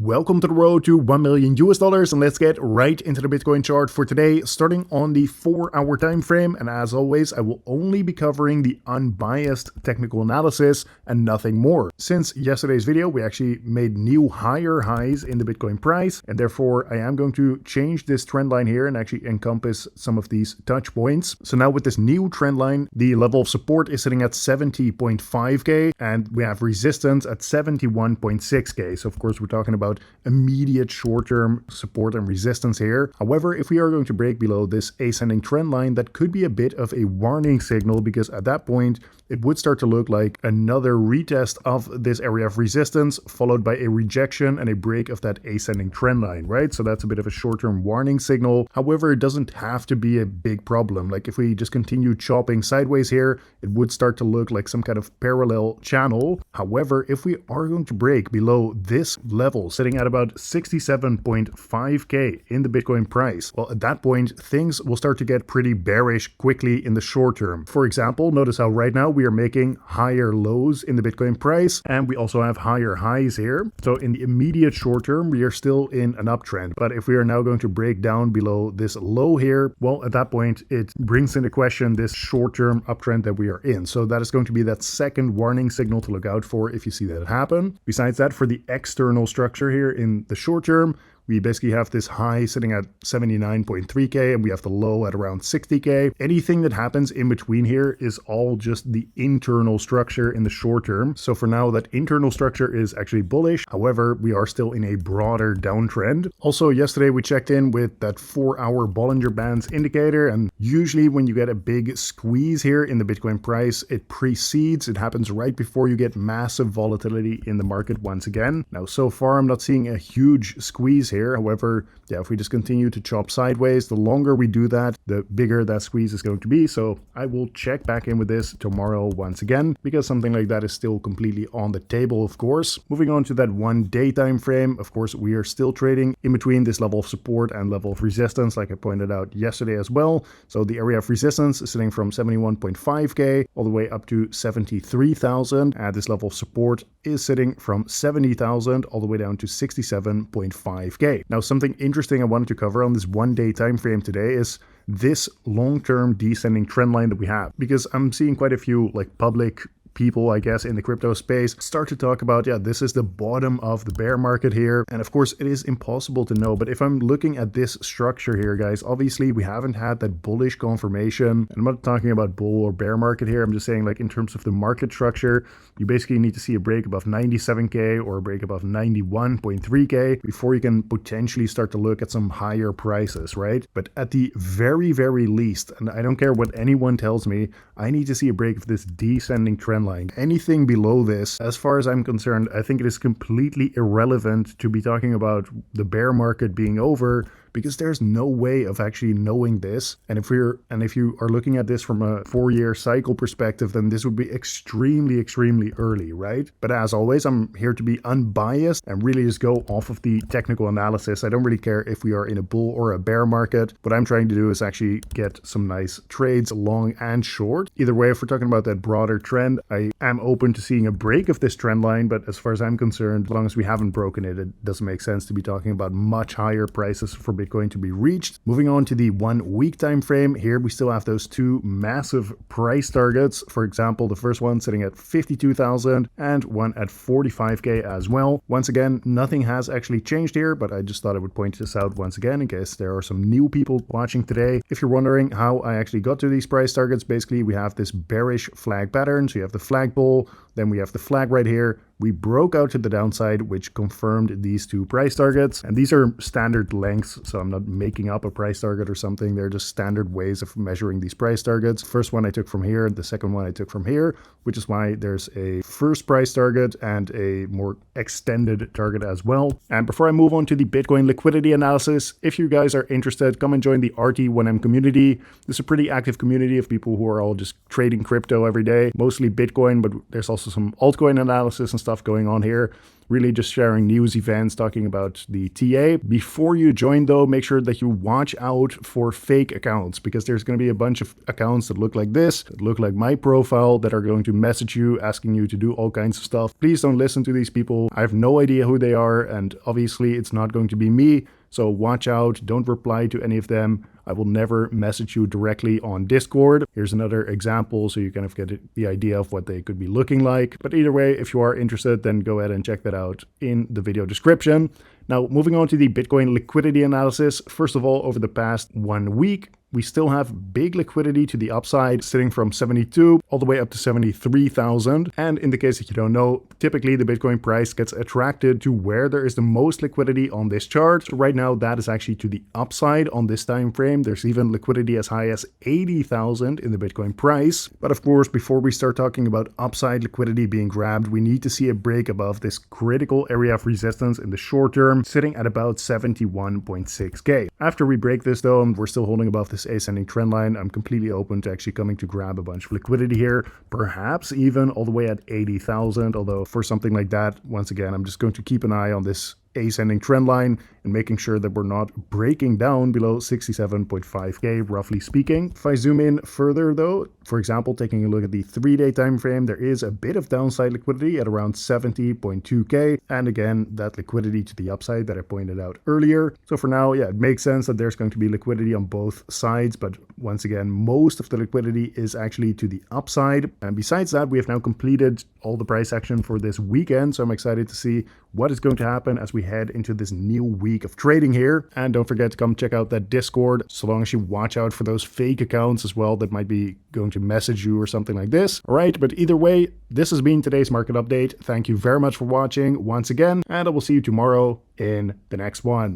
Welcome to the road to 1 million US dollars, and let's get right into the Bitcoin chart for today, starting on the 4-hour time frame. And as always, I will only be covering the unbiased technical analysis and nothing more. Since yesterday's video, we actually made new higher highs in the Bitcoin price, and therefore I am going to change this trend line here and actually encompass some of these touch points. So now with this new trend line, the level of support is sitting at 70.5k, and we have resistance at 71.6k. So of course, we're talking about immediate short-term support and resistance here. However, if we are going to break below this ascending trend line, that could be a bit of a warning signal, because at that point it would start to look like another retest of this area of resistance, followed by a rejection and a break of that ascending trend line, right? So that's a bit of a short-term warning signal. However, it doesn't have to be a big problem. Like if we just continue chopping sideways here, it would start to look like some kind of parallel channel. However, if we are going to break below this level, sitting at about 67.5k in the Bitcoin price, well, at that point, things will start to get pretty bearish quickly in the short term. For example, notice how right now we are making higher lows in the Bitcoin price, and we also have higher highs here. So in the immediate short term, we are still in an uptrend. But if we are now going to break down below this low here, well, at that point, it brings into question this short-term uptrend that we are in. So that is going to be that second warning signal to look out for if you see that happen. Besides that, for the external structure here in the short term, we basically have this high sitting at 79.3k, and we have the low at around 60k. Anything that happens in between here is all just the internal structure in the short term. So for now, that internal structure is actually bullish. However, we are still in a broader downtrend. Also, yesterday we checked in with that 4-hour Bollinger Bands indicator, and usually when you get a big squeeze here in the Bitcoin price, it happens right before you get massive volatility in the market once again. Now, so far, I'm not seeing a huge squeeze here. However, if we just continue to chop sideways, the longer we do that, the bigger that squeeze is going to be. So I will check back in with this tomorrow once again, because something like that is still completely on the table, of course. Moving on to that 1-day time frame, of course, we are still trading in between this level of support and level of resistance, like I pointed out yesterday as well. So the area of resistance is sitting from 71.5k all the way up to 73,000, and this level of support is sitting from 70,000 all the way down to 67.5k. Now, something interesting I wanted to cover on this 1-day time frame today is this long-term descending trend line that we have, because I'm seeing quite a few like public people, I guess, in the crypto space start to talk about, this is the bottom of the bear market here. And of course, it is impossible to know. But if I'm looking at this structure here, guys, obviously we haven't had that bullish confirmation. And I'm not talking about bull or bear market here. I'm just saying, like, in terms of the market structure, you basically need to see a break above 97k or a break above 91.3k before you can potentially start to look at some higher prices, right? But at the very, very least, and I don't care what anyone tells me, I need to see a break of this descending trend line. Anything below this, as far as I'm concerned, I think it is completely irrelevant to be talking about the bear market being over, because there's no way of actually knowing this. And if you are looking at this from a 4-year cycle perspective, then this would be extremely, extremely early, right? But as always, I'm here to be unbiased and really just go off of the technical analysis. I don't really care if we are in a bull or a bear market. What I'm trying to do is actually get some nice trades, long and short. Either way, if we're talking about that broader trend, I am open to seeing a break of this trend line. But as far as I'm concerned, as long as we haven't broken it, it doesn't make sense to be talking about much higher prices for Bitcoin to be reached. Moving on to the 1-week time frame, here we still have those two massive price targets. For example, the first one sitting at 52,000 and one at 45k as well. Once again, nothing has actually changed here, but I just thought I would point this out once again in case there are some new people watching today. If you're wondering how I actually got to these price targets, basically we have this bearish flag pattern. So you have the flagpole, then we have the flag right here. We broke out to the downside, which confirmed these two price targets. And these are standard lengths, so I'm not making up a price target or something. They're just standard ways of measuring these price targets. First one I took from here, the second one I took from here, which is why there's a first price target and a more extended target as well. And before I move on to the Bitcoin liquidity analysis, if you guys are interested, come and join the RT1M community. This is a pretty active community of people who are all just trading crypto every day, mostly Bitcoin, but there's also some altcoin analysis and stuff going on here. really just sharing news events, talking about the TA. Before you join though, make sure that you watch out for fake accounts, because there's going to be a bunch of accounts that look like this, that look like my profile, that are going to message you, asking you to do all kinds of stuff. Please don't listen to these people. I have no idea who they are, and obviously it's not going to be me. So watch out, don't reply to any of them. I will never message you directly on Discord. Here's another example so you kind of get the idea of what they could be looking like. But either way, if you are interested, then go ahead and check that out in the video description. Now, moving on to the Bitcoin liquidity analysis. First of all, over the past 1 week, we still have big liquidity to the upside, sitting from 72 all the way up to 73,000. And in the case that you don't know, typically the Bitcoin price gets attracted to where there is the most liquidity on this chart. So right now, that is actually to the upside on this time frame. There's even liquidity as high as 80,000 in the Bitcoin price. But of course, before we start talking about upside liquidity being grabbed, we need to see a break above this critical area of resistance in the short term, sitting at about 71.6K. After we break this though, and we're still holding above this ascending trend line, I'm completely open to actually coming to grab a bunch of liquidity here, perhaps even all the way at 80,000. Although for something like that, once again, I'm just going to keep an eye on this ascending trend line and making sure that we're not breaking down below 67.5K, roughly speaking. If I zoom in further though, for example, taking a look at the 3-day time frame, there is a bit of downside liquidity at around 70.2K. And again, that liquidity to the upside that I pointed out earlier. So for now, yeah, it makes sense that there's going to be liquidity on both sides. But once again, most of the liquidity is actually to the upside. And besides that, we have now completed all the price action for this weekend. So I'm excited to see what is going to happen as we head into this new week of trading here. And don't forget to come check out that Discord, so long as you watch out for those fake accounts as well that might be going to message you or something like this. All right, but either way, this has been today's market update. Thank you very much for watching once again, and I will see you tomorrow in the next one.